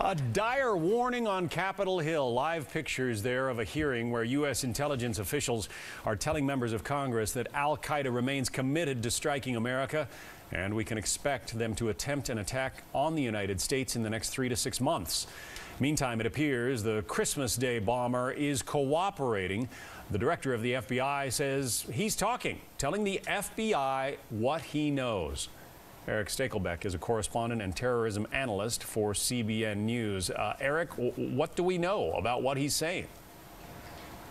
A dire warning on Capitol Hill. Live pictures there of a hearing where U.S. intelligence officials are telling members of Congress that al-Qaeda remains committed to striking America, and we can expect them to attempt an attack on the United States in the next 3 to 6 months. Meantime, it appears the Christmas Day bomber is cooperating. The director of the FBI says he's talking, telling the FBI what he knows. Eric Stakelbeck is a correspondent and terrorism analyst for CBN News. Eric, what do we know about what he's saying?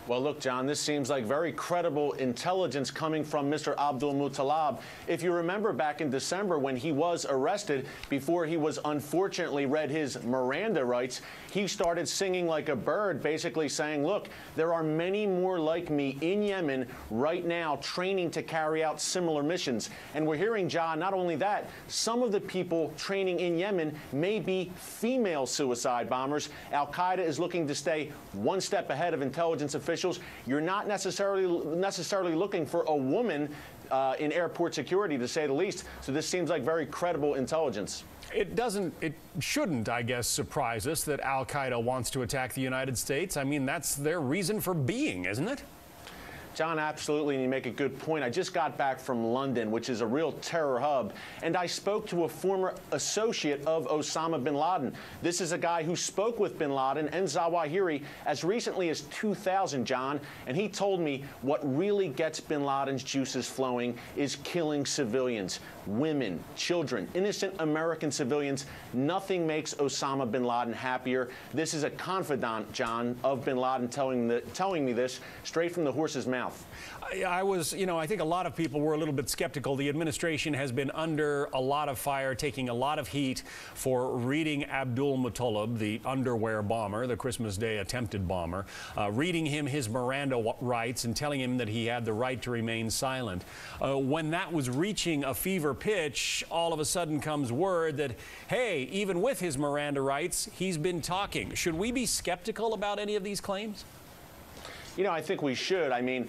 Well, look, John, this seems like very credible intelligence coming from Mr. Abdul-Muttalib. If you remember back in December when he was arrested, before he was unfortunately read his Miranda rights, he started singing like a bird, basically saying, look, there are many more like me in Yemen right now training to carry out similar missions. And we're hearing, John, not only that, some of the people training in Yemen may be female suicide bombers. Al-Qaeda is looking to stay one step ahead of intelligence officials. You're not necessarily looking for a woman in airport security, to say the least. So this seems like very credible intelligence. It shouldn't, I guess, surprise us that al-Qaeda wants to attack the United States. I mean, that's their reason for being, isn't it? John, absolutely, and you make a good point. I just got back from London, which is a real terror hub, and I spoke to a former associate of Osama bin Laden. This is a guy who spoke with bin Laden and Zawahiri as recently as 2000, John, and he told me what really gets bin Laden's juices flowing is killing civilians, women, children, innocent American civilians. Nothing makes Osama bin Laden happier. This is a confidant, John, of bin Laden telling me this straight from the horse's mouth. I think a lot of people were a little bit skeptical. The administration has been under a lot of fire, taking a lot of heat for reading Abdul-Muttalib, the underwear bomber, the Christmas Day attempted bomber, reading him his Miranda rights and telling him that he had the right to remain silent. When that was reaching a fever pitch, all of a sudden comes word that, hey, even with his Miranda rights, he's been talking. Should we be skeptical about any of these claims? You know, I think we should. I mean,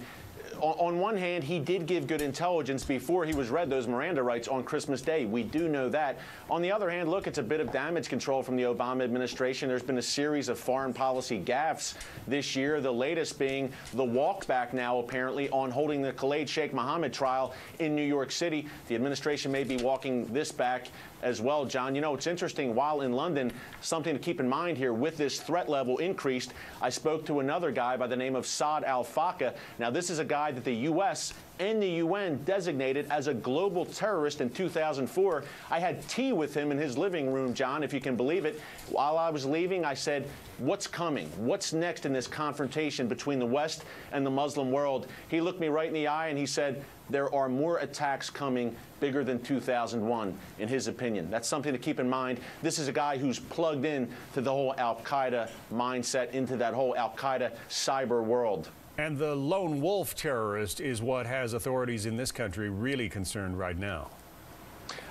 on one hand, he did give good intelligence before he was read those Miranda rights on Christmas Day. We do know that. On the other hand, look, it's a bit of damage control from the Obama administration. There's been a series of foreign policy gaffes this year, the latest being the walk back now, apparently, on holding the Khalid Sheikh Mohammed trial in New York City. The administration may be walking this back as well, John. You know, it's interesting, while in London, something to keep in mind here, with this threat level increased, I spoke to another guy by the name of Saad al-Faqa. Now, this is a guy that the U.S. and the UN designated as a global terrorist in 2004. I had tea with him in his living room, John, if you can believe it. While I was leaving, I said, what's coming? What's next in this confrontation between the West and the Muslim world? He looked me right in the eye and he said, there are more attacks coming bigger than 2001, in his opinion. That's something to keep in mind. This is a guy who's plugged in to the whole al-Qaeda mindset, into that whole al-Qaeda cyber world. And the lone wolf terrorist is what has authorities in this country really concerned right now.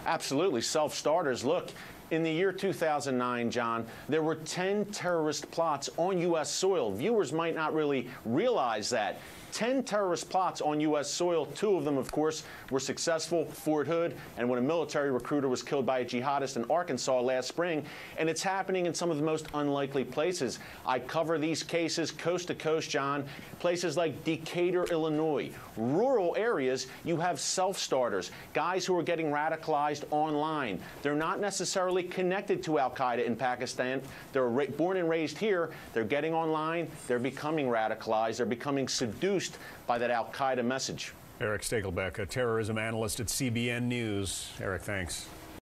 Absolutely. Self-starters. Look, in the year 2009, John, there were 10 terrorist plots on U.S. soil. Viewers might not really realize that. 10 terrorist plots on U.S. soil. 2 of them, of course, were successful, Fort Hood, and when a military recruiter was killed by a jihadist in Arkansas last spring. And it's happening in some of the most unlikely places. I cover these cases coast to coast, John. Places like Decatur, Illinois. Rural areas, you have self-starters, guys who are getting radicalized online. They're not necessarily connected to al-Qaeda in Pakistan. They're born and raised here. They're getting online. They're becoming radicalized. They're becoming seduced by that al-Qaeda message. Eric Stakelbeck, a terrorism analyst at CBN News. Eric, thanks.